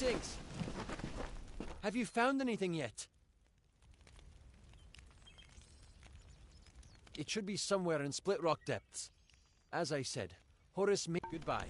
Greetings! Have you found anything yet? It should be somewhere in Split Rock Depths. As I said, Horace may... Goodbye.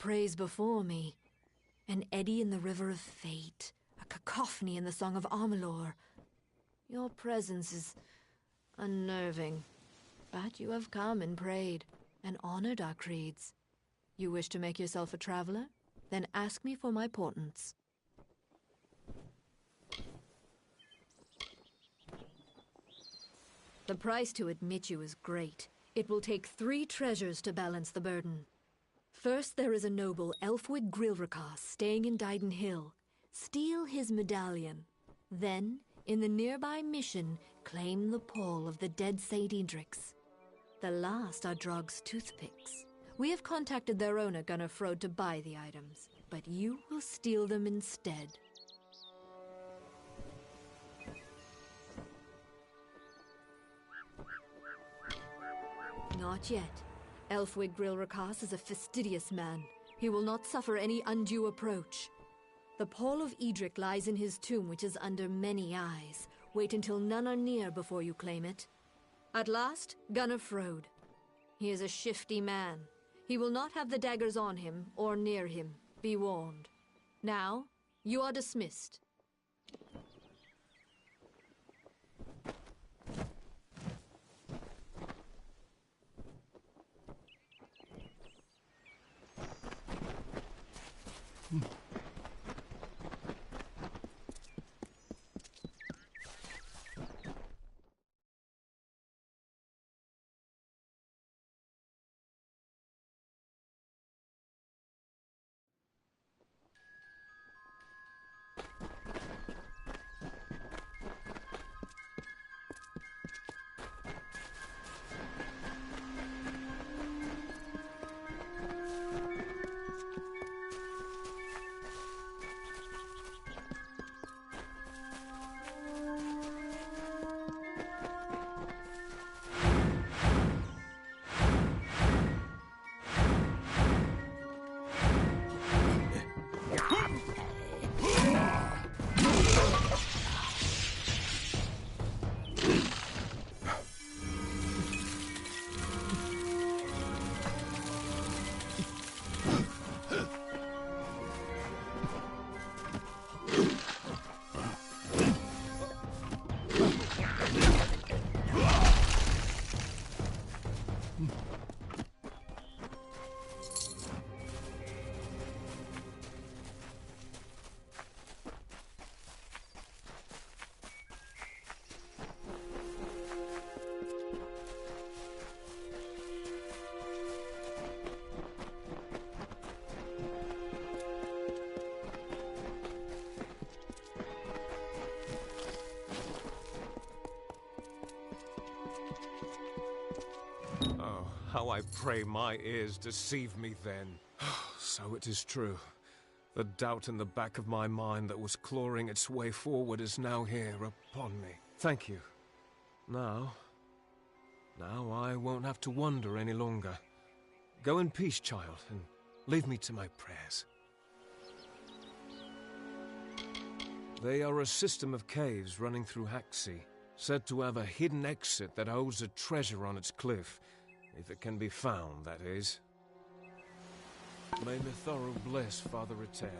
praise before me. An eddy in the river of fate, a cacophony in the song of Amalur. Your presence is unnerving, but you have come and prayed, and honored our creeds. You wish to make yourself a traveler? Then ask me for my portents. The price to admit you is great. It will take 3 treasures to balance the burden. First, there is a noble Elfwig Grilrakas staying in Dyden Hill. Steal his medallion. Then, in the nearby mission, claim the pall of the dead Saint Edric's. The last are Drog's toothpicks. We have contacted their owner, Gunnar Frode, to buy the items, but you will steal them instead. Not yet. Elfwig Grilrakas is a fastidious man. He will not suffer any undue approach. The Pall of Edric lies in his tomb, which is under many eyes. Wait until none are near before you claim it. At last, Gunnar Frode. He is a shifty man. He will not have the daggers on him or near him. Be warned. Now, you are dismissed. How I pray my ears deceive me then. So it is true. The doubt in the back of my mind that was clawing its way forward is now here upon me. Thank you. Now I won't have to wonder any longer. Go in peace, child, and leave me to my prayers. They are a system of caves running through Haxi, said to have a hidden exit that holds a treasure on its cliff. If it can be found, that is. May Mithoro bless Father Ritter.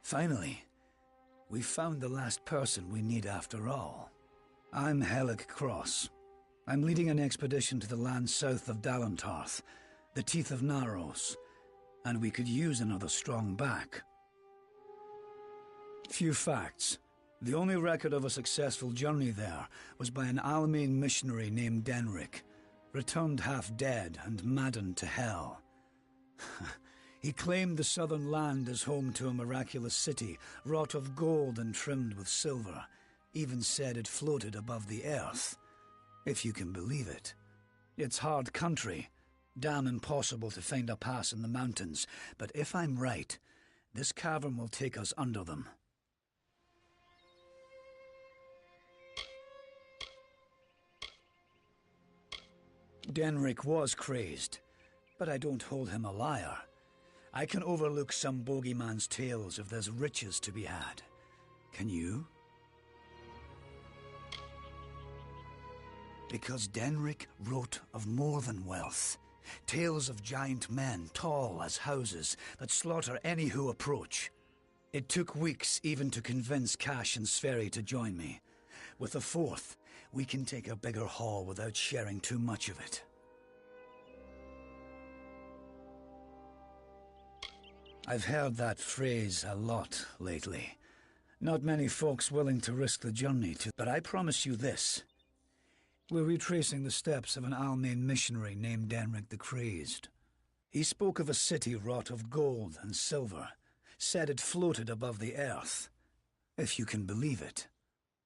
Finally, we found the last person we need after all. I'm Helig Cross. I'm leading an expedition to the land south of Dalentarth, the Teeth of Naros, and we could use another strong back. Few facts. The only record of a successful journey there was by an Almain missionary named Denric, returned half dead and maddened to hell. He claimed the southern land as home to a miraculous city, wrought of gold and trimmed with silver, even said it floated above the earth. If you can believe it. It's hard country, damn impossible to find a pass in the mountains, but if I'm right, this cavern will take us under them. Denric was crazed, but I don't hold him a liar. I can overlook some bogeyman's tales if there's riches to be had. Can you? Because Denric wrote of more than wealth. Tales of giant men, tall as houses, that slaughter any who approach. It took weeks even to convince Cash and Sverri to join me. With the fourth, we can take a bigger haul without sharing too much of it. I've heard that phrase a lot lately. Not many folks willing to risk the journey to... But I promise you this. We're retracing the steps of an Almain missionary named Denric the Crazed. He spoke of a city wrought of gold and silver, said it floated above the earth. If you can believe it.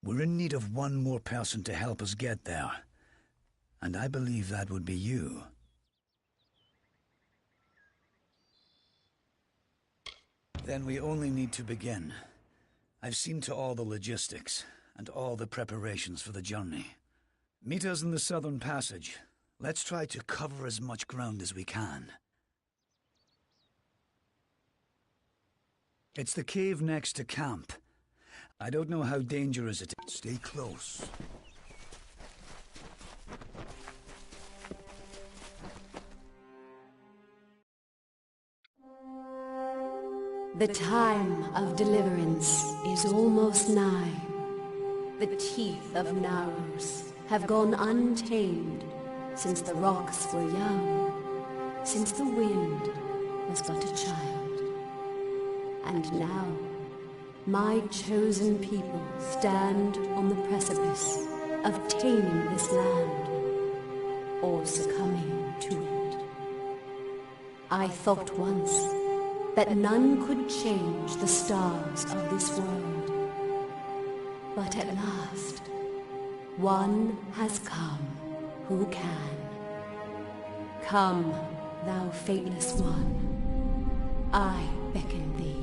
We're in need of one more person to help us get there. And I believe that would be you. Then we only need to begin. I've seen to all the logistics, and all the preparations for the journey. Meet us in the Southern Passage. Let's try to cover as much ground as we can. It's the cave next to camp. I don't know how dangerous it is. Stay close. The time of deliverance is almost nigh. The teeth of Naros have gone untamed since the rocks were young, since the wind was but a child. And now, my chosen people stand on the precipice of taming this land, or succumbing to it. I thought once that none could change the stars of this world. But at last, one has come who can. Come, thou fateless one, I beckon thee.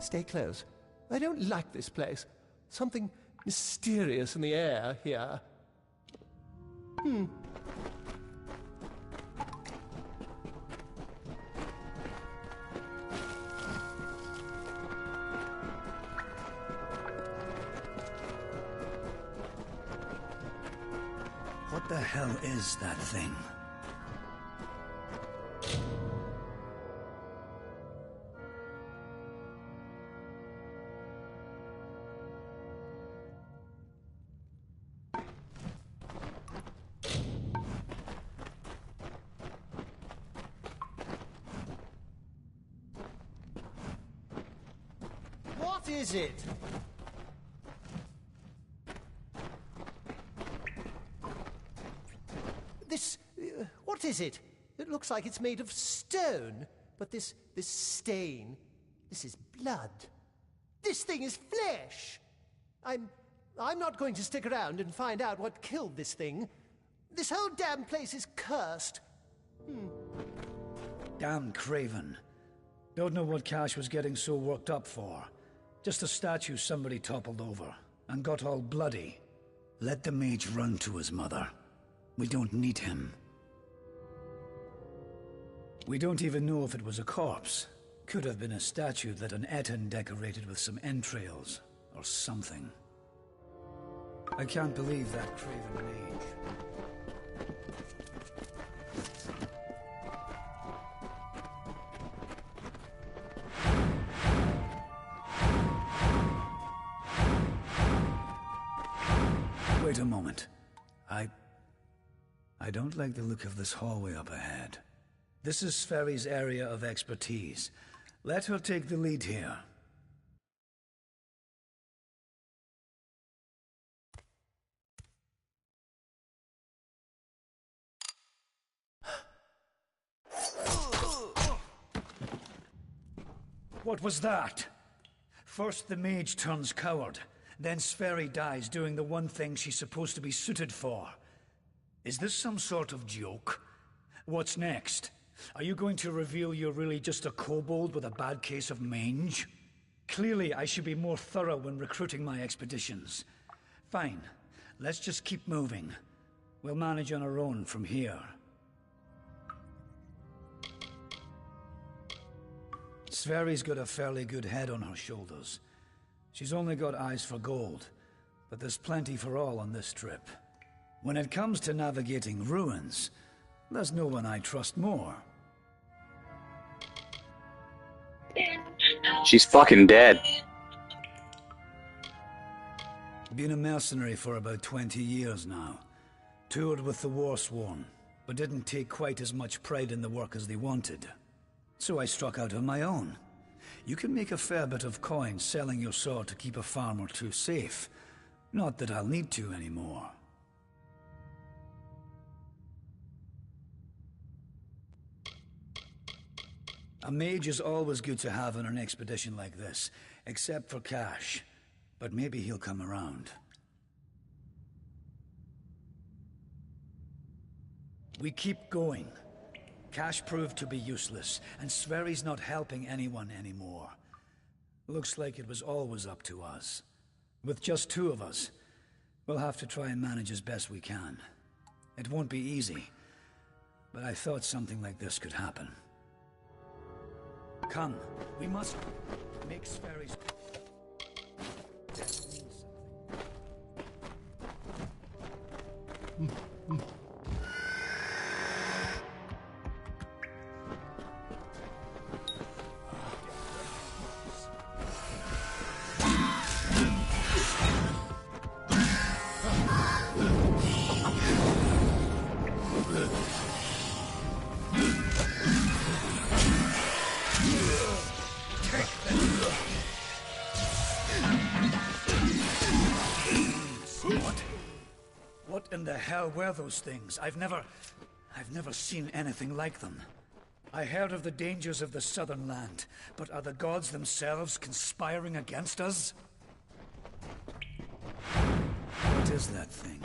Stay close. I don't like this place. Something mysterious in the air here. What the hell is that thing? What is it? This... what is it? It looks like it's made of stone. But this stain... this is blood. This thing is flesh! I'm not going to stick around and find out what killed this thing. This whole damn place is cursed. Damn craven. Don't know what Cash was getting so worked up for. Just a statue somebody toppled over, and got all bloody. Let the mage run to his mother. We don't need him. We don't even know if it was a corpse. Could have been a statue that an Etin decorated with some entrails, or something. I can't believe that craven mage. Wait a moment. I don't like the look of this hallway up ahead. This is Sverri's area of expertise. Let her take the lead here. What was that? First the mage turns coward, then Sverri dies doing the one thing she's supposed to be suited for. Is this some sort of joke? What's next? Are you going to reveal you're really just a kobold with a bad case of mange? Clearly I should be more thorough when recruiting my expeditions. Fine, let's just keep moving. We'll manage on our own from here. Sverri's got a fairly good head on her shoulders. She's only got eyes for gold, but there's plenty for all on this trip. When it comes to navigating ruins, there's no one I trust more. She's fucking dead. Been a mercenary for about 20 years now. Toured with the Warsworn, but didn't take quite as much pride in the work as they wanted. So I struck out on my own. You can make a fair bit of coin selling your sword to keep a farm or two safe. Not that I'll need to anymore. A mage is always good to have on an expedition like this, except for cash. But maybe he'll come around. We keep going. Cash proved to be useless, and Sverri's not helping anyone anymore. Looks like it was always up to us. With just two of us, we'll have to try and manage as best we can. It won't be easy, but I thought something like this could happen. Come, we must make Sverri's... What in the hell were those things? I've never seen anything like them. I heard of the dangers of the southern land, but are the gods themselves conspiring against us? What is that thing?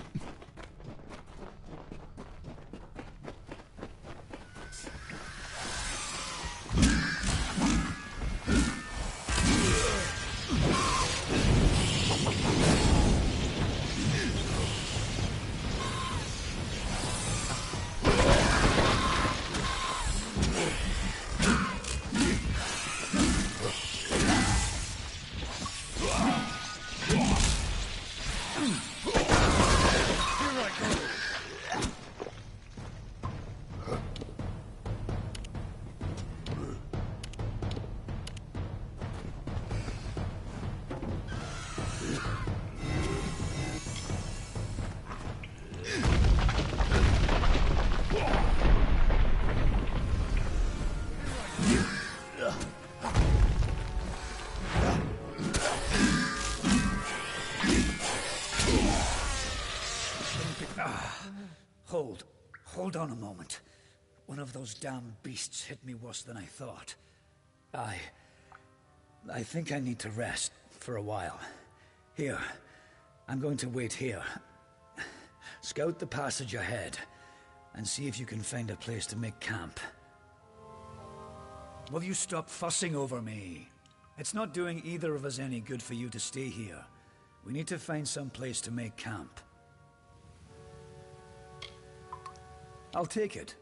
Hold on a moment. One of those damn beasts hit me worse than I thought. I think I need to rest for a while. Here, I'm going to wait here. Scout the passage ahead, and see if you can find a place to make camp. Will you stop fussing over me? It's not doing either of us any good for you to stay here. We need to find some place to make camp. I'll take it.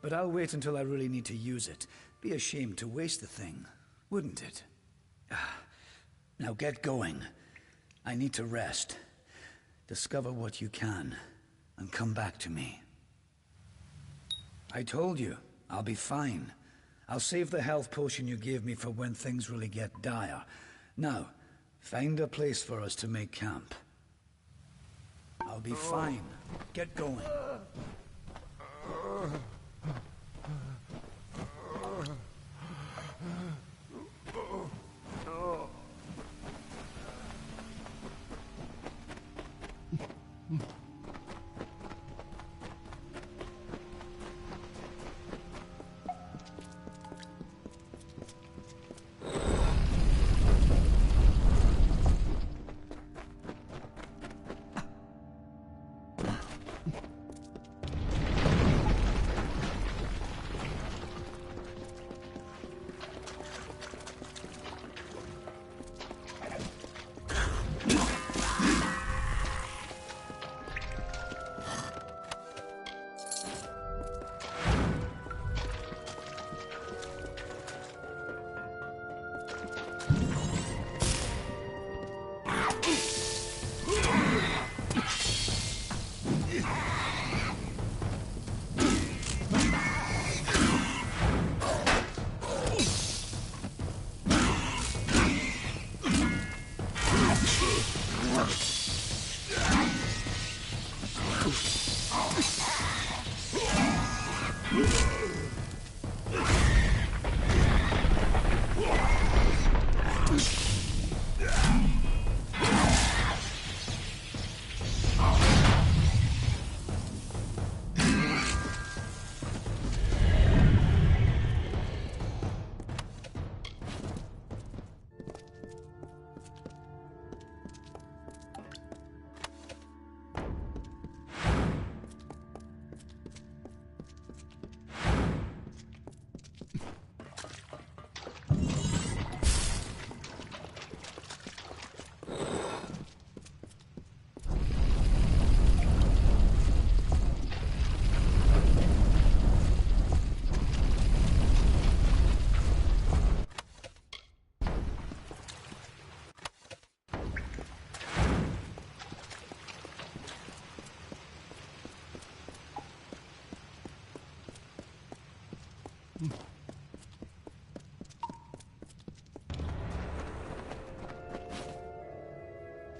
but I'll wait until I really need to use it. Be a shame to waste the thing, wouldn't it? Now get going. I need to rest. Discover what you can, and come back to me. I told you, I'll be fine. I'll save the health potion you gave me for when things really get dire. Now, find a place for us to make camp. I'll be fine. Get going.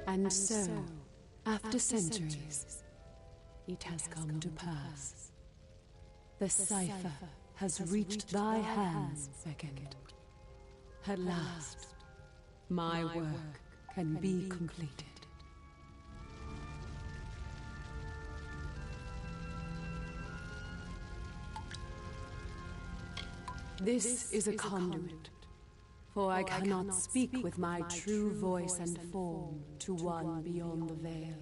And so, after centuries, it has come to pass. The cipher has reached thy hands, Second. At last, my work can be completed. This is a conduit, for I cannot speak with my true voice and form to one beyond the veil.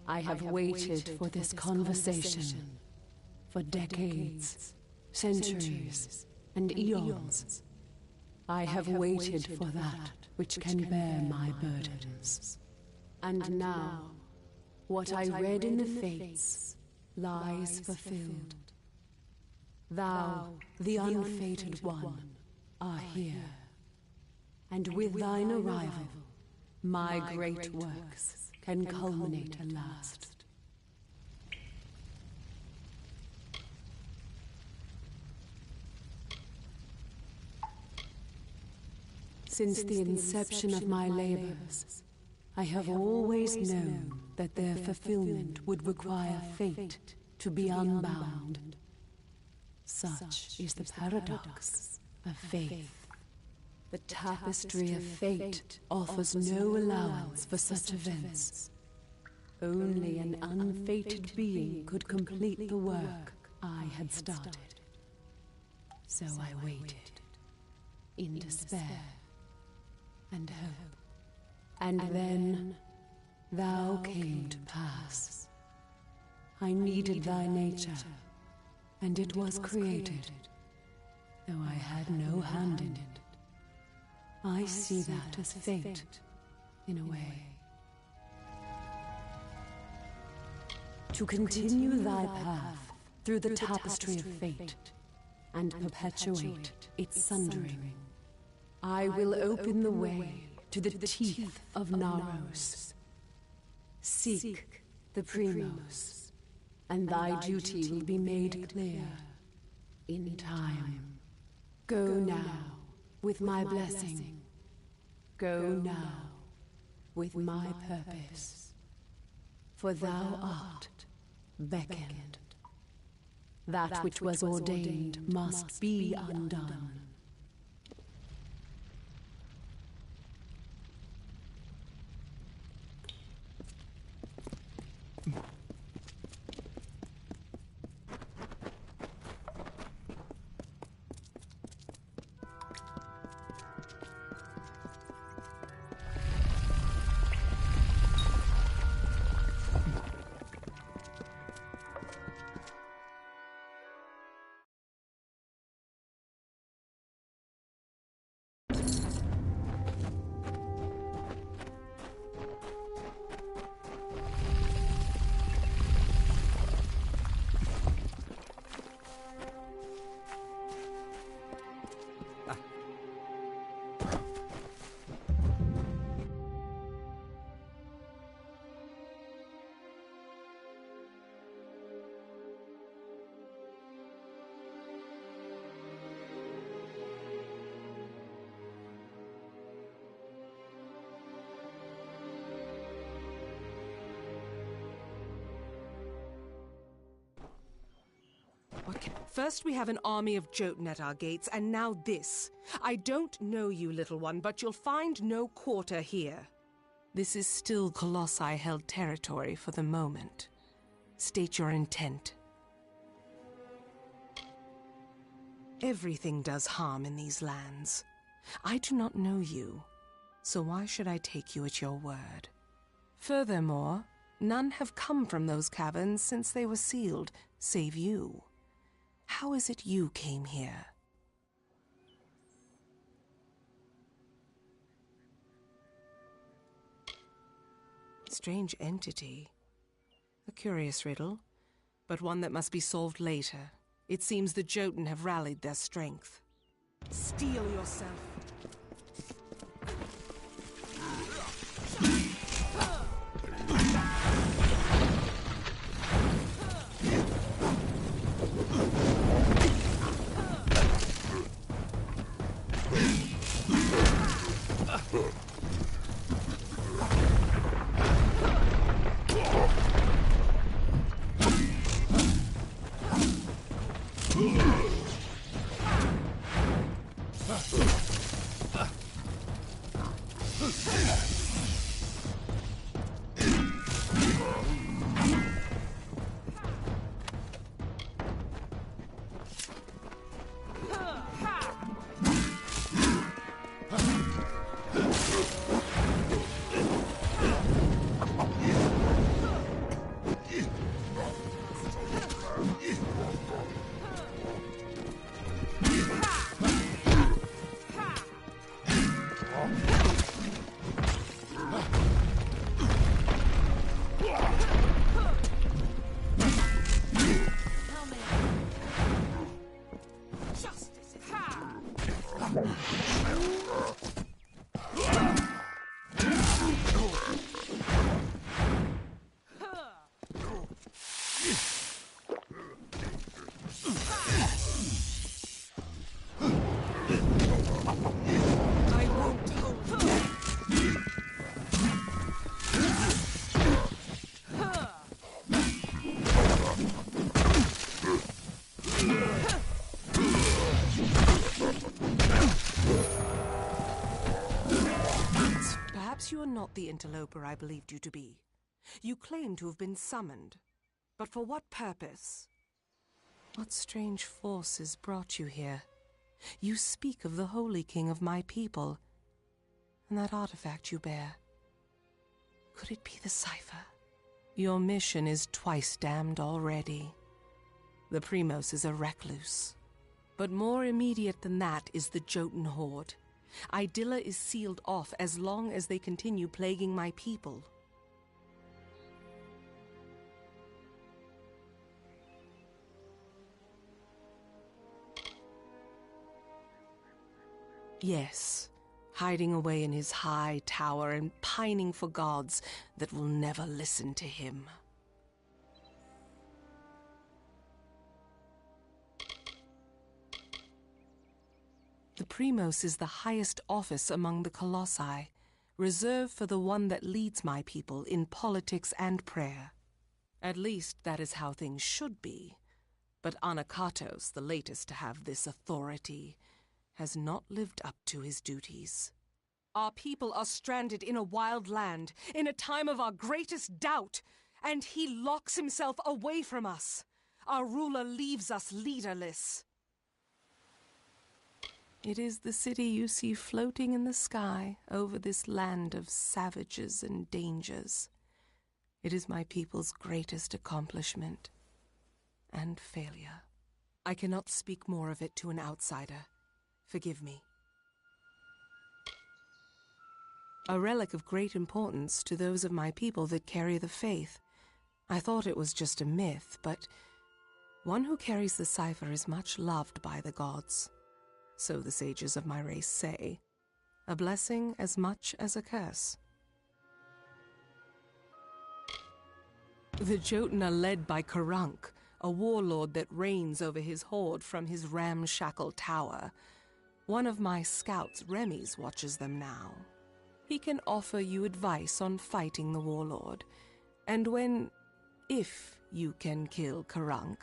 I have waited for this conversation for decades, centuries, and eons. I have waited for that which can bear my burdens. And now, what I read in the Fates lies fulfilled. Thou, the unfated one, are here. And with thine arrival, my great works can culminate at last. Since the inception of my labors, I have always known that their fulfillment would require fate to be unbound. Such is the paradox of faith. The tapestry of fate offers no allowance for such events. Only an unfated being could complete the work I had started. So I waited, in despair and hope. And then thou came to pass. I needed thy nature, and it was created, though I had no hand in it. I see that as fate, in a way. To continue thy path through the tapestry of fate and perpetuate its sundering. I will open the way to the teeth of Naros. Seek the Primos, and thy duty will be made clear in time. Go now with my blessing. Go now with my purpose. For thou art beckoned. That which was ordained must be undone. First we have an army of Jotun at our gates, and now this. I don't know you, little one, but you'll find no quarter here. This is still Colossi-held territory for the moment. State your intent. Everything does harm in these lands. I do not know you, so why should I take you at your word? Furthermore, none have come from those caverns since they were sealed, save you. How is it you came here? Strange entity. A curious riddle, but one that must be solved later. It seems the Jotun have rallied their strength. Steel yourself. You are not the interloper I believed you to be. You claim to have been summoned, but for what purpose? What strange forces brought you here? You speak of the Holy King of my people, and that artifact you bear. Could it be the cipher? Your mission is twice damned already. The Primos is a recluse. But more immediate than that is the Jotun horde. Idilla is sealed off as long as they continue plaguing my people. Yes, hiding away in his high tower and pining for gods that will never listen to him. The Primos is the highest office among the Colossi, reserved for the one that leads my people in politics and prayer. At least that is how things should be. But Anakatos, the latest to have this authority, has not lived up to his duties. Our people are stranded in a wild land, in a time of our greatest doubt, and he locks himself away from us. Our ruler leaves us leaderless. It is the city you see floating in the sky over this land of savages and dangers. It is my people's greatest accomplishment and failure. I cannot speak more of it to an outsider. Forgive me. A relic of great importance to those of my people that carry the faith. I thought it was just a myth, but one who carries the cipher is much loved by the gods. So the sages of my race say. A blessing as much as a curse. The Jotun are led by Karunk, a warlord that reigns over his horde from his ramshackle tower. One of my scouts, Remy's, watches them now. He can offer you advice on fighting the warlord, and if you can kill Karunk,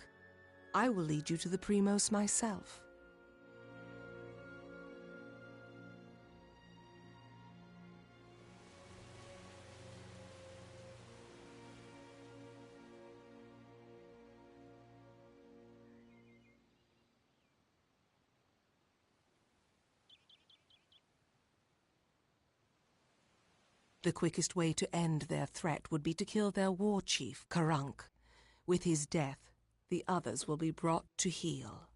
I will lead you to the Primos myself. The quickest way to end their threat would be to kill their war chief, Karunk. With his death, the others will be brought to heel.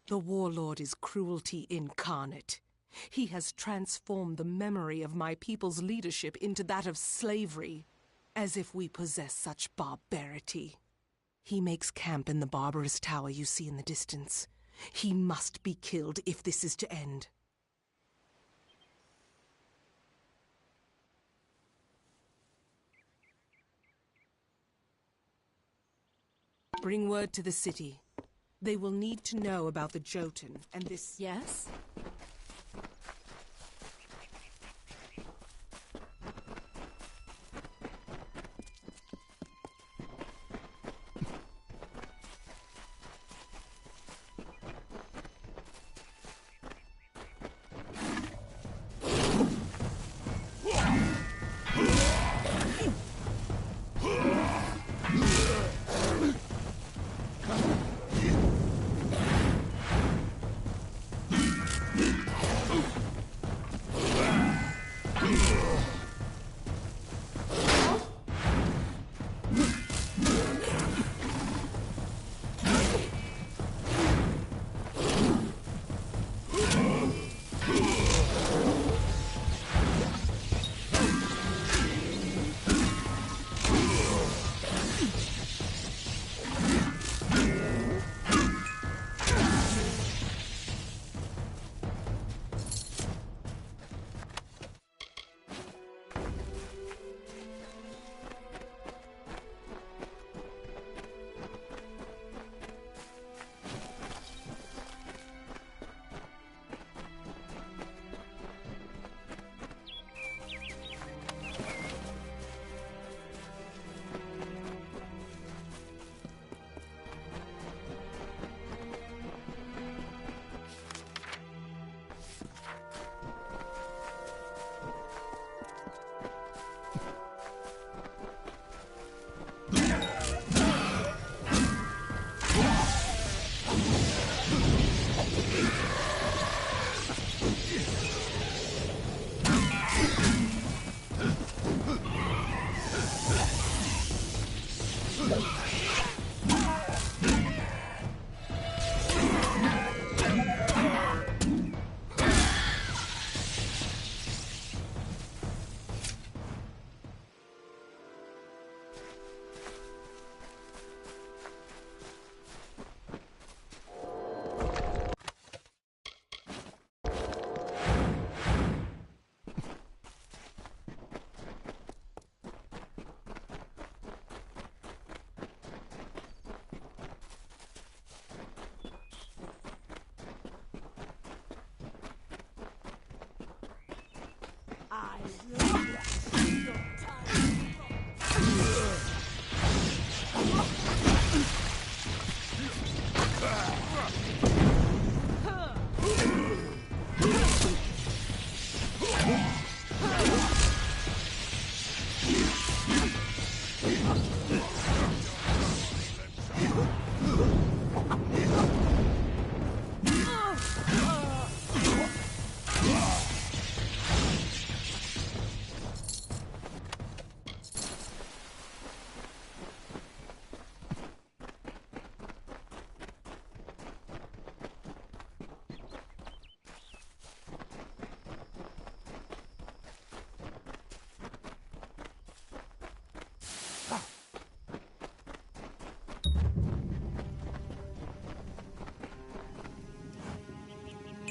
The warlord is cruelty incarnate. He has transformed the memory of my people's leadership into that of slavery, as if we possess such barbarity. He makes camp in the barbarous tower you see in the distance. He must be killed if this is to end. Bring word to the city. They will need to know about the Jotun and this... Yes?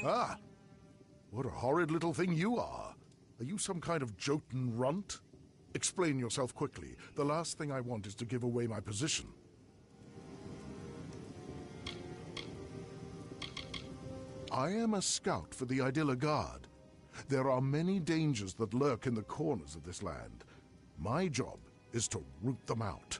Ah, what a horrid little thing you are. Are you some kind of Jotun runt? Explain yourself quickly. The last thing I want is to give away my position. I am a scout for the Idilla Guard. There are many dangers that lurk in the corners of this land. My job is to root them out.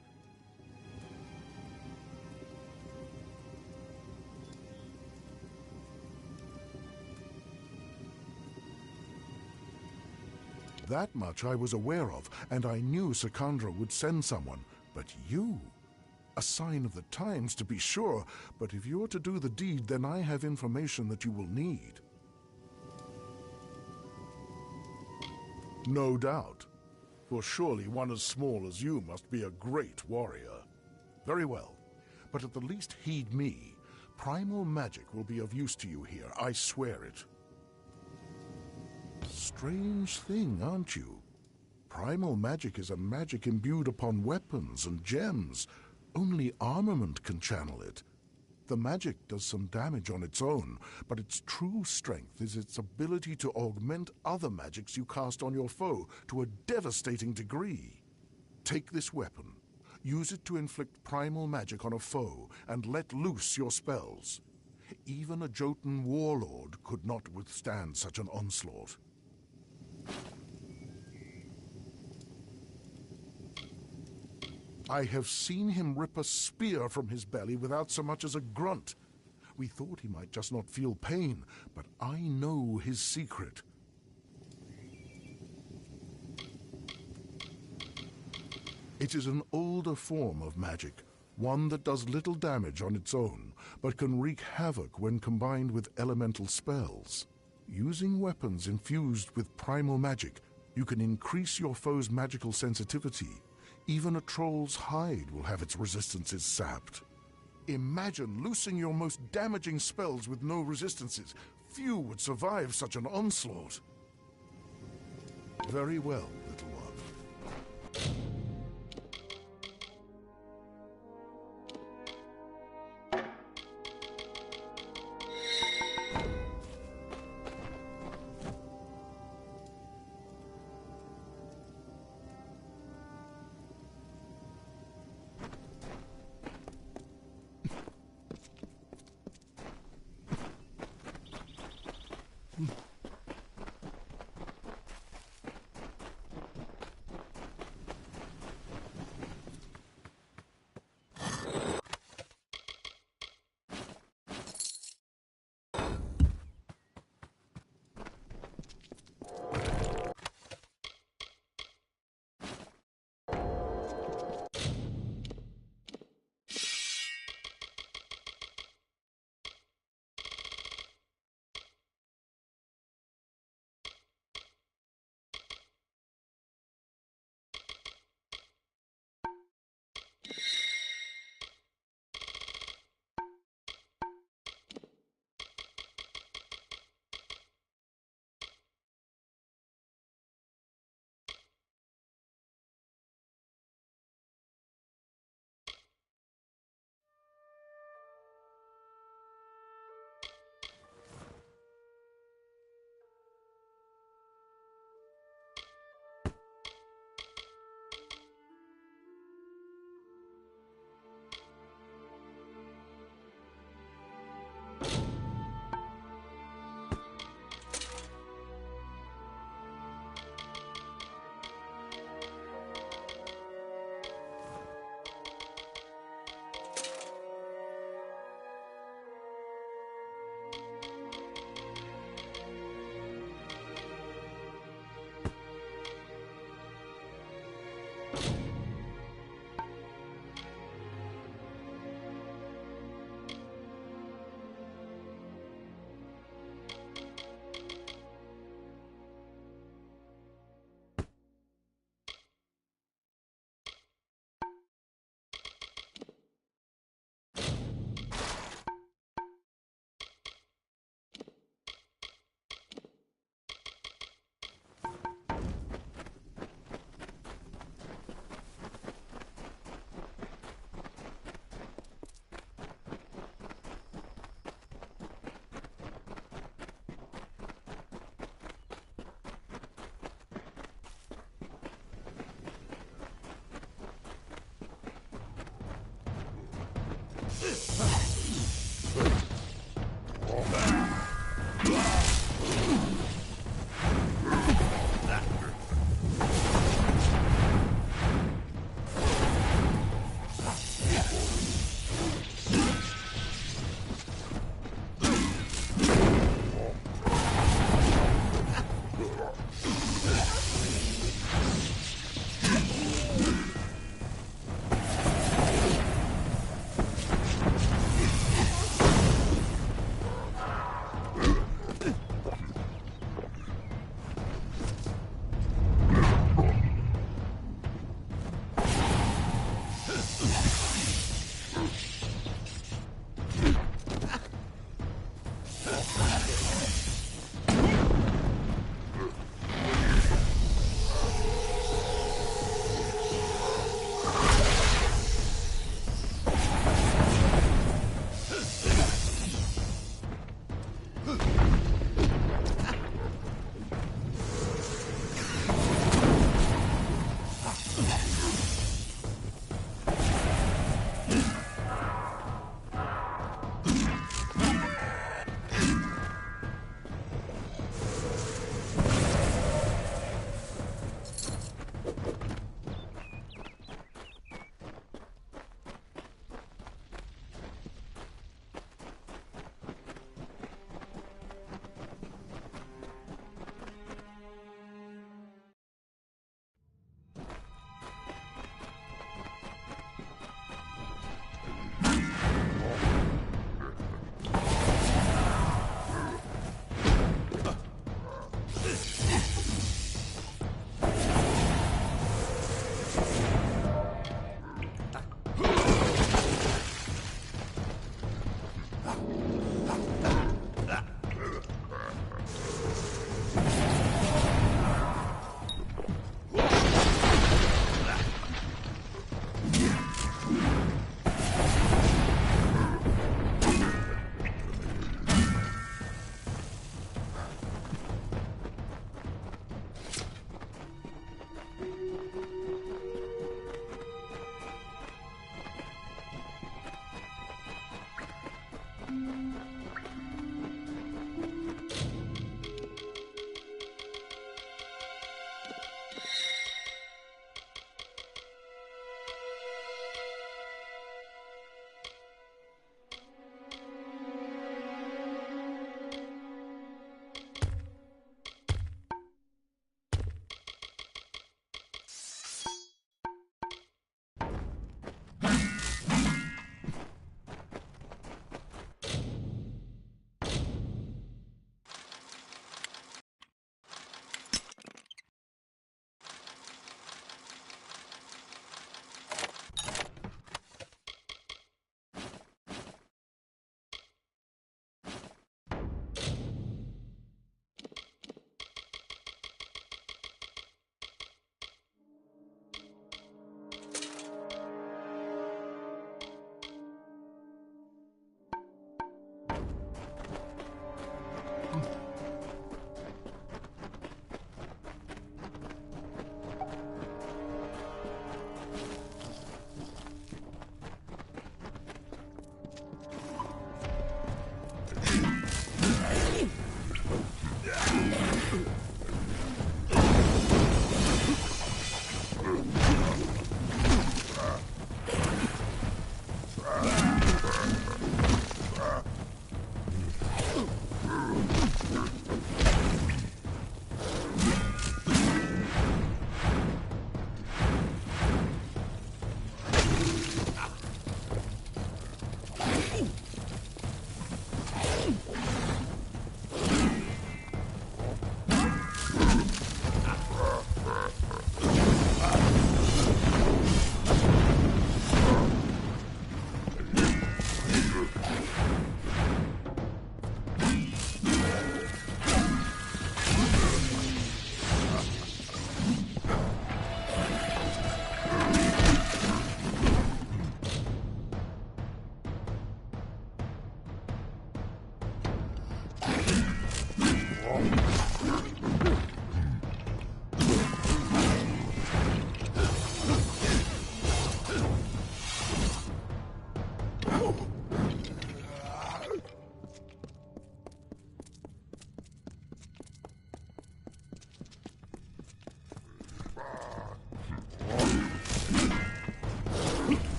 That much I was aware of, and I knew Sikandra would send someone. But you? A sign of the times, to be sure, but if you're to do the deed, then I have information that you will need. No doubt. For surely one as small as you must be a great warrior. Very well, but at the least heed me. Primal magic will be of use to you here, I swear it. Strange thing, aren't you? Primal magic is a magic imbued upon weapons and gems. Only armament can channel it. The magic does some damage on its own, but its true strength is its ability to augment other magics you cast on your foe to a devastating degree. Take this weapon, use it to inflict primal magic on a foe, and let loose your spells. Even a Jotun warlord could not withstand such an onslaught. I have seen him rip a spear from his belly without so much as a grunt. We thought he might just not feel pain, but I know his secret. It is an older form of magic, one that does little damage on its own, but can wreak havoc when combined with elemental spells. Using weapons infused with primal magic, you can increase your foe's magical sensitivity. Even a troll's hide will have its resistances sapped. Imagine loosing your most damaging spells with no resistances. Few would survive such an onslaught. Very well, little one.